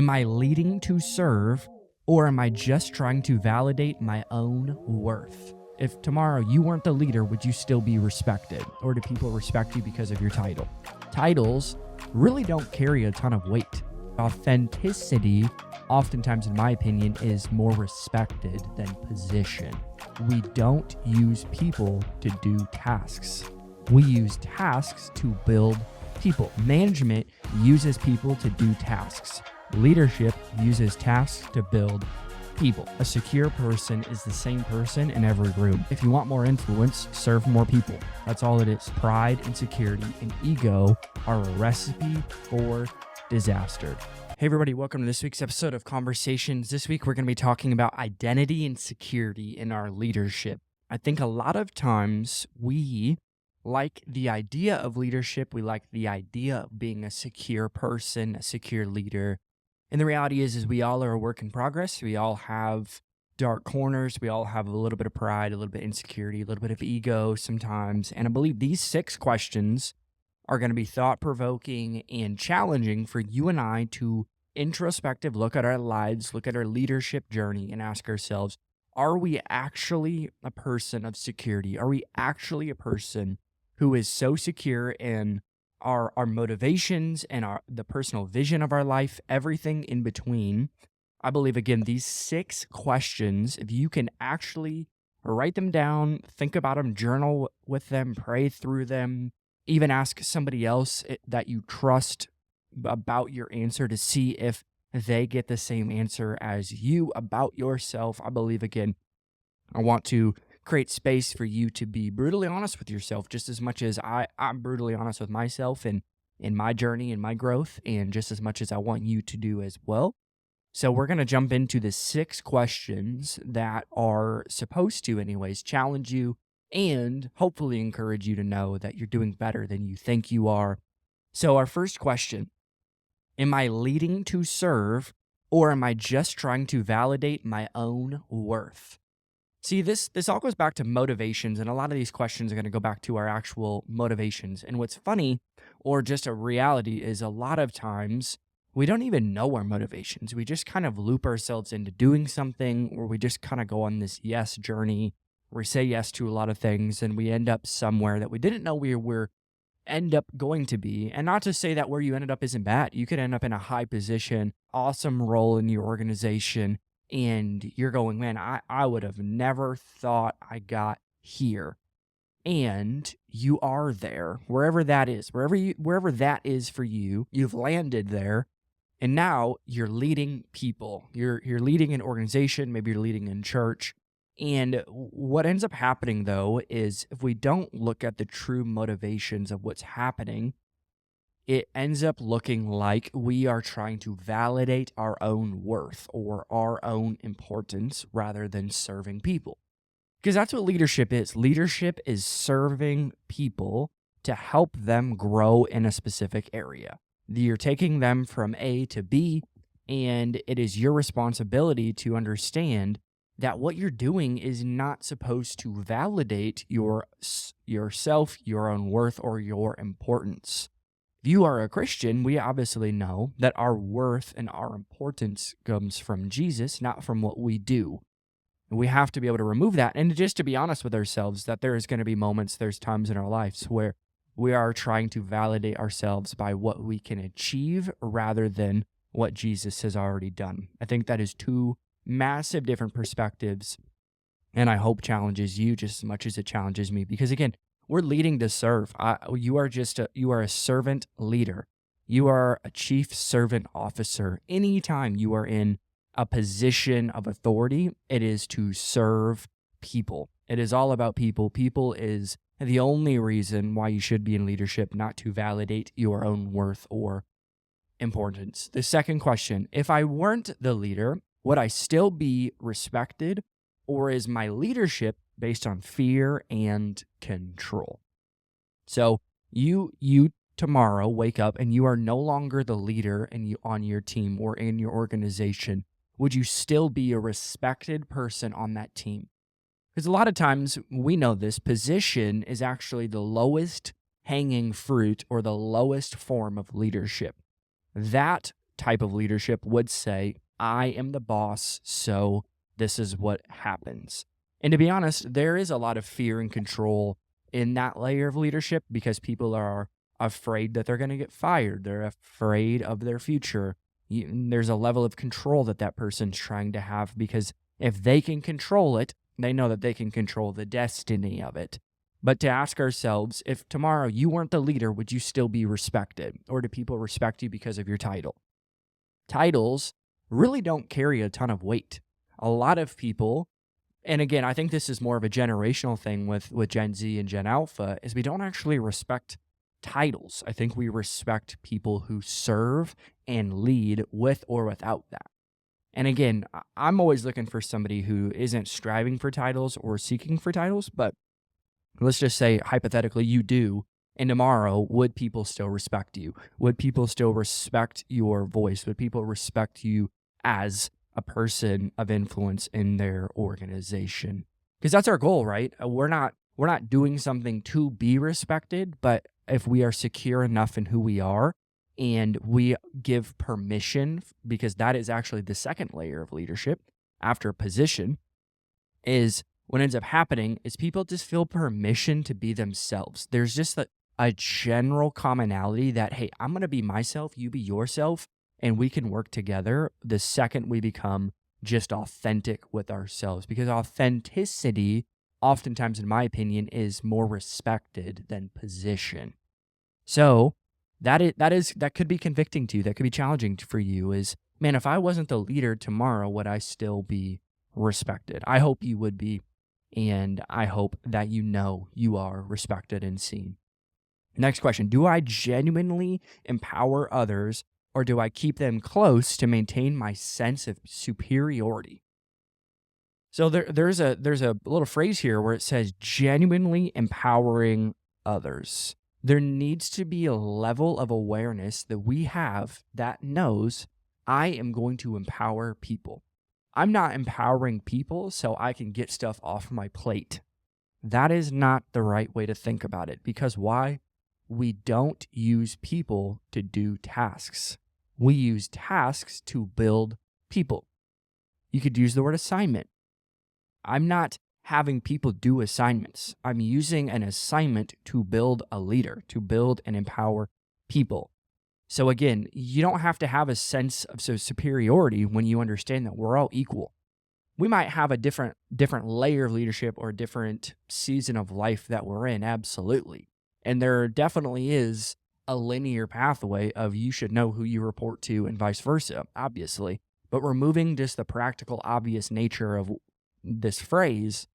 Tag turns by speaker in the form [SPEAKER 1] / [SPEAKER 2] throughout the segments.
[SPEAKER 1] Am I leading to serve, or am I just trying to validate my own worth? If tomorrow you weren't the leader, would you still be respected? Or do people respect you because of your title? Titles really don't carry a ton of weight. Authenticity, oftentimes, in my opinion, is more respected than position. We don't use people to do tasks. We use tasks to build people. Management uses people to do tasks. Leadership uses tasks to build people. A secure person is the same person in every room. If you want more influence, serve more people. That's all it is. Pride, insecurity, and ego are a recipe for disaster. Hey everybody, welcome to this week's episode of Conversations. This week we're going to be talking about identity and security in our leadership. I think a lot of times we like the idea of leadership. We like the idea of being a secure person, a secure leader. And the reality is we all are a work in progress. We all have dark corners. We all have a little bit of pride, a little bit of insecurity, a little bit of ego sometimes. And I believe these 6 questions are going to be thought-provoking and challenging for you and I to introspective look at our lives, look at our leadership journey, and ask ourselves, are we actually a person of security? Are we actually a person who is so secure in our motivations and the personal vision of our life, everything in between? I believe, again, these 6 questions, if you can actually write them down, think about them, journal with them, pray through them, even ask somebody else that you trust about your answer to see if they get the same answer as you about yourself. I believe, again, I want to create space for you to be brutally honest with yourself just as much as I'm brutally honest with myself and in my journey and my growth, and just as much as I want you to do as well. So we're going to jump into the 6 questions that are supposed to, anyways, challenge you and hopefully encourage you to know that you're doing better than you think you are. So our first question, am I leading to serve, or am I just trying to validate my own worth? See, this all goes back to motivations, and a lot of these questions are going to go back to our actual motivations. And what's funny, or just a reality, is a lot of times we don't even know our motivations. We just kind of loop ourselves into doing something, or we just kind of go on this yes journey where we say yes to a lot of things, and we end up somewhere that we didn't know we were end up going to be. And not to say that where you ended up isn't bad. You could end up in a high position, awesome role in your organization, and you're going, man, I would have never thought I got here. And you are there, wherever that is, wherever that is for you, you've landed there. And now you're leading people. You're leading an organization, maybe you're leading in church. And what ends up happening, though, is if we don't look at the true motivations of what's happening, it ends up looking like we are trying to validate our own worth or our own importance rather than serving people. Because that's what leadership is. Leadership is serving people to help them grow in a specific area. You're taking them from A to B, and it is your responsibility to understand that what you're doing is not supposed to validate yourself, your own worth, or your importance. If you are a Christian, we obviously know that our worth and our importance comes from Jesus, not from what we do. And we have to be able to remove that. And just to be honest with ourselves, that there is going to be moments, there's times in our lives where we are trying to validate ourselves by what we can achieve rather than what Jesus has already done. I think that is 2 massive different perspectives, and I hope challenges you just as much as it challenges me. Because again, we're leading to serve. You are a servant leader. You are a chief servant officer. Anytime you are in a position of authority, it is to serve people. It is all about people. People is the only reason why you should be in leadership, not to validate your own worth or importance. The second question, if I weren't the leader, would I still be respected, or is my leadership based on fear and control? So you tomorrow wake up and you are no longer the leader on your team or in your organization. Would you still be a respected person on that team? Because a lot of times we know this position is actually the lowest hanging fruit or the lowest form of leadership. That type of leadership would say, I am the boss, so this is what happens. And to be honest, there is a lot of fear and control in that layer of leadership because people are afraid that they're going to get fired. They're afraid of their future. There's a level of control that that person's trying to have because if they can control it, they know that they can control the destiny of it. But to ask ourselves, if tomorrow you weren't the leader, would you still be respected? Or do people respect you because of your title? Titles really don't carry a ton of weight. A lot of people, and again, I think this is more of a generational thing with Gen Z and Gen Alpha, is we don't actually respect titles. I think we respect people who serve and lead with or without that. And again, I'm always looking for somebody who isn't striving for titles or seeking for titles, but let's just say hypothetically you do, and tomorrow, would people still respect you? Would people still respect your voice? Would people respect you as a person of influence in their organization? Because that's our goal, right? We're not doing something to be respected, but if we are secure enough in who we are and we give permission, because that is actually the second layer of leadership after position, is what ends up happening is people just feel permission to be themselves. There's just a general commonality that, hey, I'm going to be myself, you be yourself, and we can work together the second we become just authentic with ourselves. Because authenticity, oftentimes, in my opinion, is more respected than position. So that could be convicting to you. That could be challenging for you is, man, if I wasn't the leader tomorrow, would I still be respected? I hope you would be. And I hope that you are respected and seen. Next question. Do I genuinely empower others or do I keep them close to maintain my sense of superiority? So there's a little phrase here where it says genuinely empowering others. There needs to be a level of awareness that we have that knows I am going to empower people. I'm not empowering people so I can get stuff off my plate. That is not the right way to think about it. Because why? We don't use people to do tasks. We use tasks to build people. You could use the word assignment. I'm not having people do assignments. I'm using an assignment to build a leader, to build and empower people. So again, you don't have to have a sense of superiority when you understand that we're all equal. We might have a different layer of leadership or a different season of life that we're in, absolutely. And there definitely is a linear pathway of you should know who you report to and vice versa, obviously. But removing just the practical, obvious nature of this phrase,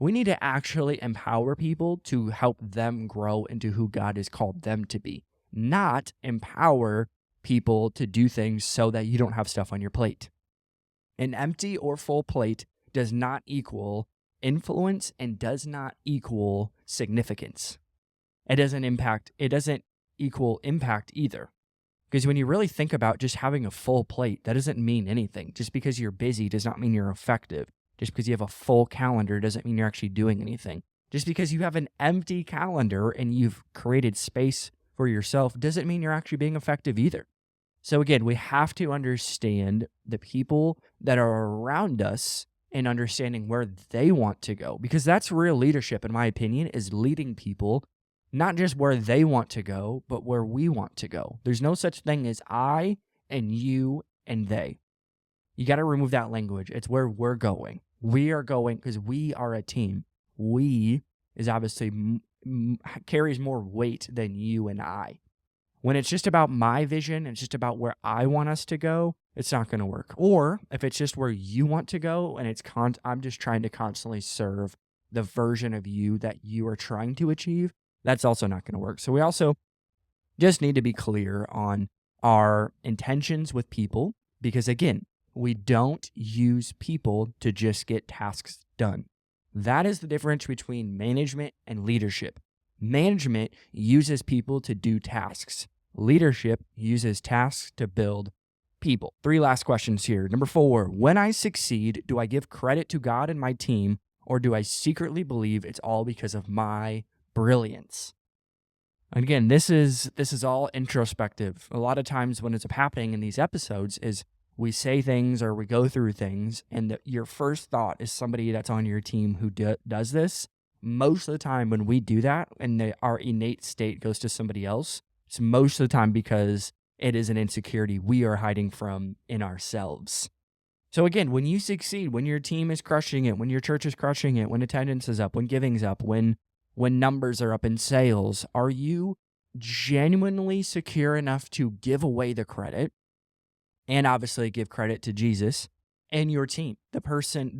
[SPEAKER 1] we need to actually empower people to help them grow into who God has called them to be. Not empower people to do things so that you don't have stuff on your plate. An empty or full plate does not equal influence and does not equal significance. It doesn't equal impact either. Because when you really think about just having a full plate, that doesn't mean anything. Just because you're busy does not mean you're effective. Just because you have a full calendar doesn't mean you're actually doing anything. Just because you have an empty calendar and you've created space for yourself doesn't mean you're actually being effective either. So again, we have to understand the people that are around us and understanding where they want to go. Because that's real leadership, in my opinion, is leading people not just where they want to go, but where we want to go. There's no such thing as I and you and they. You got to remove that language. It's where we're going. We are going because we are a team. We is obviously carries more weight than you and I. When it's just about my vision, it's just about where I want us to go, it's not going to work. Or if it's just where you want to go and I'm just trying to constantly serve the version of you that you are trying to achieve, that's also not going to work. So we also just need to be clear on our intentions with people because, again, we don't use people to just get tasks done. That is the difference between management and leadership. Management uses people to do tasks. Leadership uses tasks to build people. 3 last questions here. Number 4, when I succeed, do I give credit to God and my team, or do I secretly believe it's all because of my brilliance? And again, this is all introspective. A lot of times when it's happening in these episodes is we say things or we go through things, and your first thought is somebody that's on your team who does this. Most of the time when we do that and our innate state goes to somebody else, it's most of the time because it is an insecurity we are hiding from in ourselves. So again, when you succeed, when your team is crushing it, when your church is crushing it, when attendance is up, when giving's up, when numbers are up in sales, are you genuinely secure enough to give away the credit and obviously give credit to Jesus and your team, the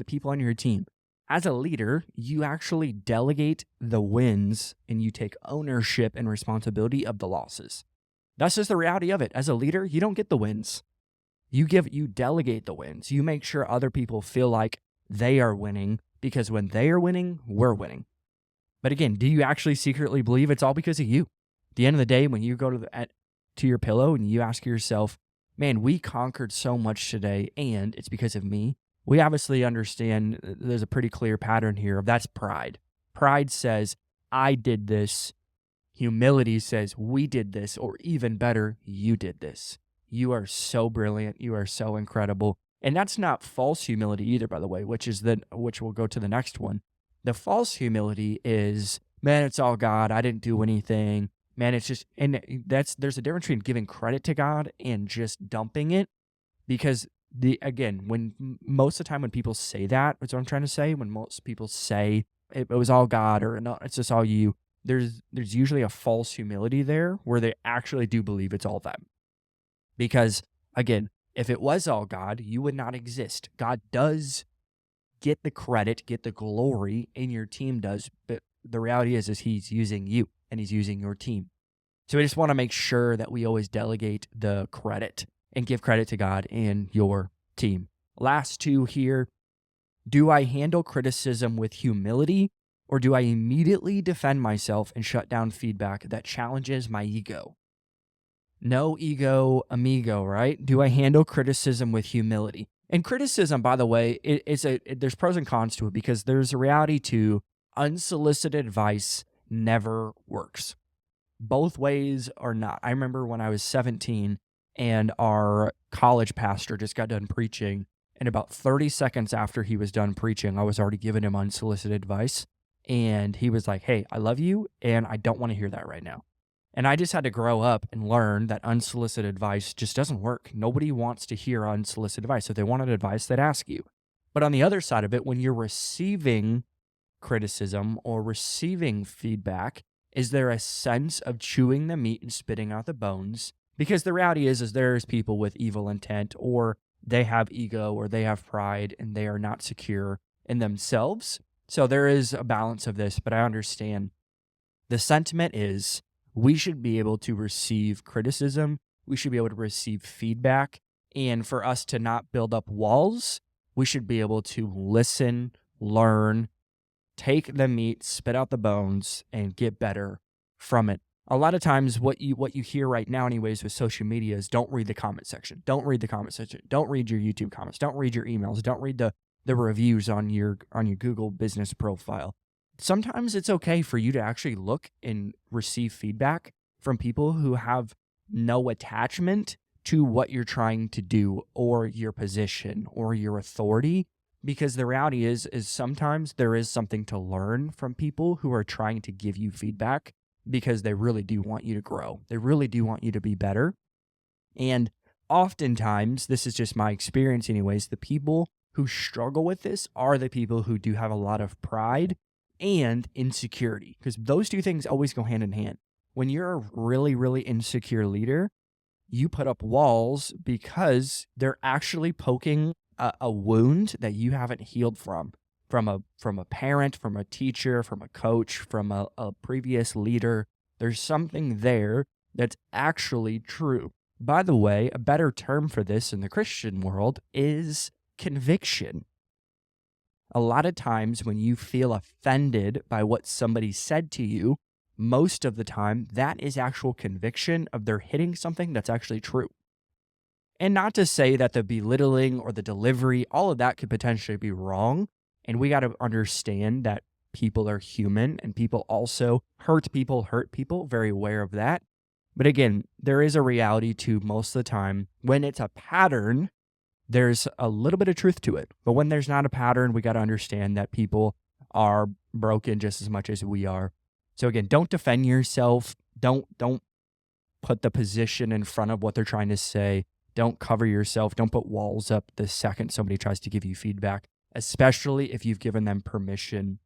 [SPEAKER 1] people on your team? As a leader, you actually delegate the wins and you take ownership and responsibility of the losses. That's just the reality of it. As a leader, you don't get the wins. You delegate the wins. You make sure other people feel like they are winning, because when they are winning, we're winning. But again, do you actually secretly believe it's all because of you? At the end of the day, when you go to your pillow and you ask yourself, man, we conquered so much today and it's because of me. We obviously understand there's a pretty clear pattern here of that's pride. Pride says, I did this. Humility says, we did this, or even better, you did this. You are so brilliant. You are so incredible. And that's not false humility either, by the way, which we'll go to the next one. The false humility is, man, it's all God. I didn't do anything. Man, it's just, and there's a difference between giving credit to God and just dumping it. Because when most of the time when people say that's what I'm trying to say, when most people say it was all God or no, it's just all you, there's usually a false humility there where they actually do believe it's all them. Because again, if it was all God, you would not exist. God does get the credit, get the glory, and your team does. But the reality is he's using you and he's using your team. So I just want to make sure that we always delegate the credit and give credit to God and your team. Last two here. Do I handle criticism with humility, or do I immediately defend myself and shut down feedback that challenges my ego? No ego, amigo, right? Do I handle criticism with humility? And criticism, by the way, there's pros and cons to it, because there's a reality to unsolicited advice never works. Both ways are not. I remember when I was 17 and our college pastor just got done preaching, and about 30 seconds after he was done preaching, I was already giving him unsolicited advice. And he was like, hey, I love you, and I don't want to hear that right now. And I just had to grow up and learn that unsolicited advice just doesn't work. Nobody wants to hear unsolicited advice. If they wanted advice, they'd ask you. But on the other side of it, when you're receiving criticism or receiving feedback, is there a sense of chewing the meat and spitting out the bones? Because the reality is there's people with evil intent, or they have ego, or they have pride, and they are not secure in themselves. So there is a balance of this, but I understand the sentiment is we should be able to receive criticism. We should be able to receive feedback. And for us to not build up walls, we should be able to listen, learn, take the meat, spit out the bones, and get better from it. A lot of times what you hear right now anyways with social media is don't read the comment section. Don't read the comment section. Don't read your YouTube comments. Don't read your emails. Don't read the reviews on your Google business profile. Sometimes it's okay for you to actually look and receive feedback from people who have no attachment to what you're trying to do or your position or your authority, because the reality is sometimes there is something to learn from people who are trying to give you feedback, because they really do want you to grow. They really do want you to be better. And oftentimes, this is just my experience anyways, the people who struggle with this are the people who do have a lot of pride and insecurity, because those two things always go hand in hand. When you're a really, really insecure leader, you put up walls because they're actually poking a wound that you haven't healed from a parent, from a teacher, from a coach, from a previous leader. There's something there that's actually true. By the way, a better term for this in the Christian world is conviction. A lot of times when you feel offended by what somebody said to you, most of the time that is actual conviction of they're hitting something that's actually true. And not to say that the belittling or the delivery, all of that could potentially be wrong. And we got to understand that people are human and people also hurt people, very aware of that. But again, there is a reality to most of the time when it's a pattern, there's a little bit of truth to it. But when there's not a pattern, we got to understand that people are broken just as much as we are. So again, don't defend yourself. Don't put the position in front of what they're trying to say. Don't cover yourself. Don't put walls up the second somebody tries to give you feedback, especially if you've given them permission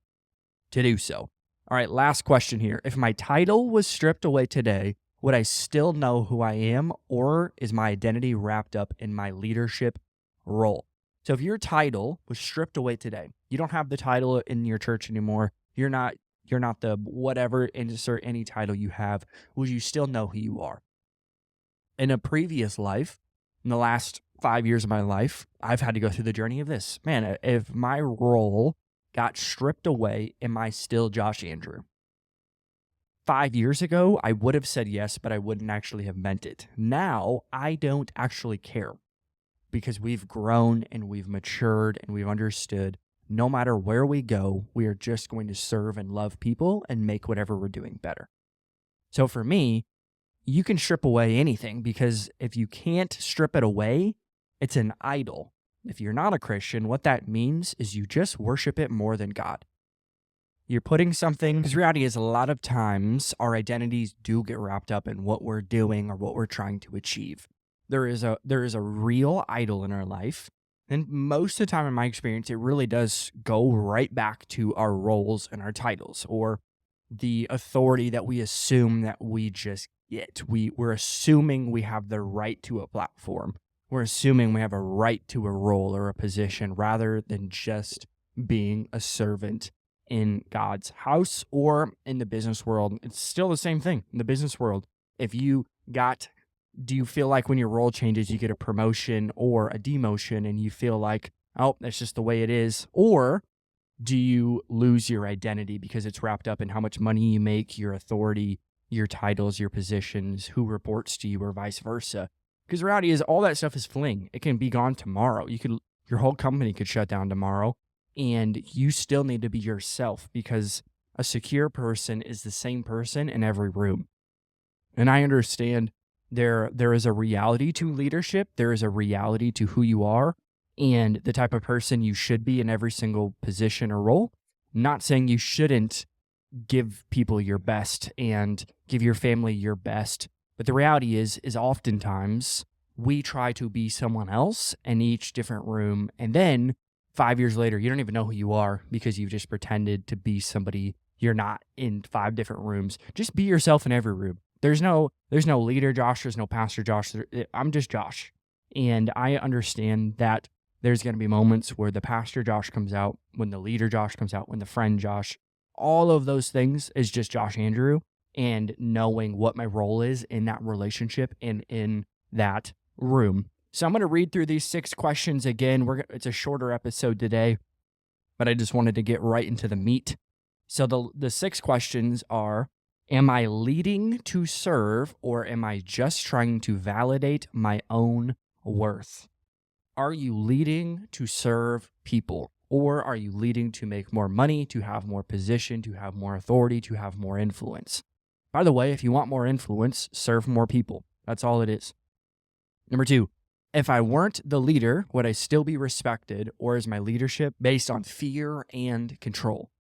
[SPEAKER 1] to do so. All right, last question here. If my title was stripped away today, would I still know who I am, or is my identity wrapped up in my leadership role? So if your title was stripped away today, you don't have the title in your church anymore. You're not the whatever, insert any title you have. Would you still know who you are? In a previous life, in the last 5 years of my life, I've had to go through the journey of this. Man, if my role got stripped away, am I still Josh Andrew? 5 years ago, I would have said yes, but I wouldn't actually have meant it. Now, I don't actually care because we've grown and we've matured and we've understood no matter where we go, we are just going to serve and love people and make whatever we're doing better. So for me, you can strip away anything because if you can't strip it away, it's an idol. If you're not a Christian, what that means is you just worship it more than God. You're putting something, because reality is a lot of times our identities do get wrapped up in what we're doing or what we're trying to achieve. There is a real idol in our life. And most of the time in my experience, it really does go right back to our roles and our titles or the authority that we assume that we just get. We're assuming we have the right to a platform. We're assuming we have a right to a role or a position rather than just being a servant in God's house or in the business world. It's still the same thing in the business world. Do you feel like when your role changes, you get a promotion or a demotion and you feel like, oh, that's just the way it is? Or do you lose your identity because it's wrapped up in how much money you make, your authority, your titles, your positions, who reports to you, or vice versa? Because the reality is all that stuff is fling. It can be gone tomorrow. Your whole company could shut down tomorrow, and you still need to be yourself because a secure person is the same person in every room. And I understand there is a reality to leadership. There is a reality to who you are and the type of person you should be in every single position or role. Not saying you shouldn't give people your best and give your family your best. But the reality is oftentimes we try to be someone else in each different room. And then 5 years later, you don't even know who you are because you've just pretended to be somebody you're not in 5 different rooms. Just be yourself in every room. There's no leader Josh, there's no pastor Josh. I'm just Josh. And I understand that there's going to be moments where the pastor Josh comes out, when the leader Josh comes out, when the friend Josh, all of those things is just Josh Andrew, and knowing what my role is in that relationship and in that room. So I'm going to read through these 6 questions again. It's a shorter episode today, but I just wanted to get right into the meat. So the 6 questions are, am I leading to serve, or am I just trying to validate my own worth? Are you leading to serve people, or are you leading to make more money, to have more position, to have more authority, to have more influence? By the way, if you want more influence, serve more people. That's all it is. Number 2, if I weren't the leader, would I still be respected, or is my leadership based on fear and control?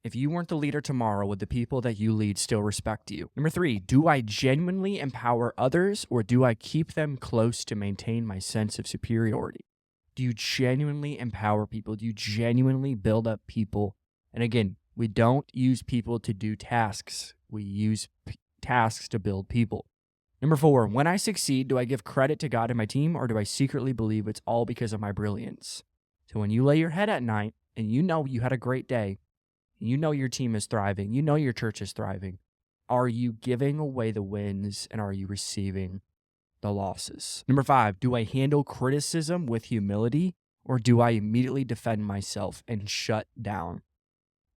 [SPEAKER 1] If you weren't the leader tomorrow, would the people that you lead still respect you? Number 3, do I genuinely empower others, or do I keep them close to maintain my sense of superiority? Do you genuinely empower people? Do you genuinely build up people? And again, we don't use people to do tasks. We use tasks to build people. Number 4, when I succeed, do I give credit to God and my team, or do I secretly believe it's all because of my brilliance? So when you lay your head at night and you know you had a great day, you know your team is thriving, you know your church is thriving, are you giving away the wins and are you receiving the losses? Number 5, do I handle criticism with humility, or do I immediately defend myself and shut down?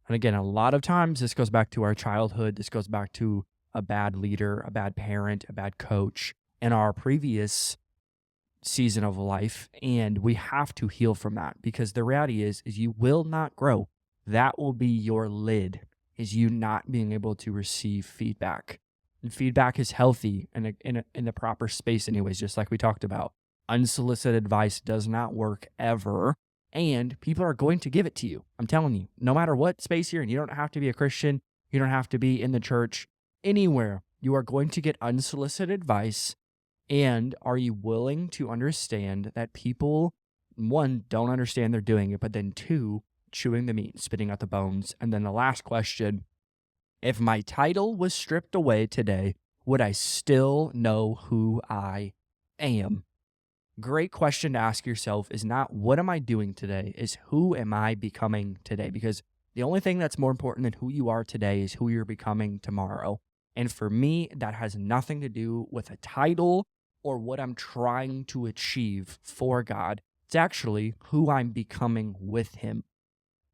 [SPEAKER 1] And again, a lot of times this goes back to our childhood. This goes back to a bad leader, a bad parent, a bad coach in our previous season of life. And we have to heal from that, because the reality is you will not grow that will be your lid, is you not being able to receive feedback. And feedback is healthy in the proper space anyways, just like we talked about. Unsolicited advice does not work ever, and people are going to give it to you. I'm telling you, no matter what space you're in, you don't have to be a Christian, you don't have to be in the church, anywhere, you are going to get unsolicited advice. And are you willing to understand that people, one, don't understand they're doing it, but then two, chewing the meat, spitting out the bones? And then the last question, if my title was stripped away today, would I still know who I am? Great question to ask yourself is not what am I doing today, is who am I becoming today? Because the only thing that's more important than who you are today is who you're becoming tomorrow. And for me, that has nothing to do with a title or what I'm trying to achieve for God. It's actually who I'm becoming with Him.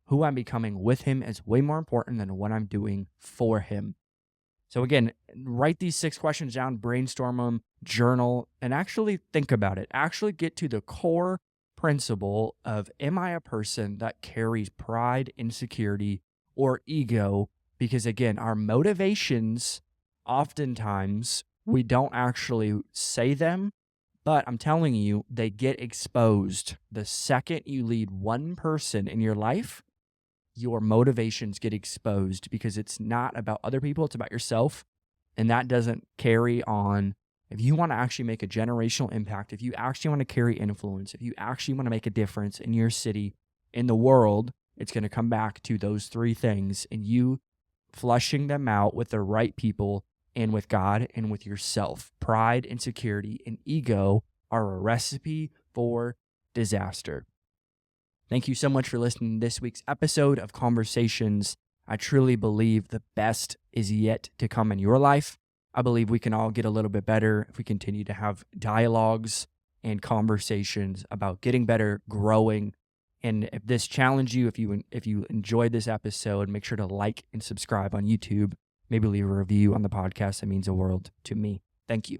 [SPEAKER 1] Who I'm becoming with Him is way more important than what I'm doing for Him. So again, write these 6 questions down, brainstorm them, journal, and actually think about it. Actually get to the core principle of, am I a person that carries pride, insecurity, or ego? Because again, our motivations, oftentimes, we don't actually say them, but I'm telling you, they get exposed. The second you lead one person in your life, your motivations get exposed, because it's not about other people, it's about yourself. And that doesn't carry on. If you want to actually make a generational impact, if you actually want to carry influence, if you actually want to make a difference in your city, in the world, it's going to come back to those 3 things, and you flushing them out with the right people and with God and with yourself. Pride, insecurity, and ego are a recipe for disaster. Thank you so much for listening to this week's episode of Conversations. I truly believe the best is yet to come in your life. I believe we can all get a little bit better if we continue to have dialogues and conversations about getting better, growing. And if this challenged you, if you enjoyed this episode, make sure to like and subscribe on YouTube. Maybe leave a review on the podcast. That means the world to me. Thank you.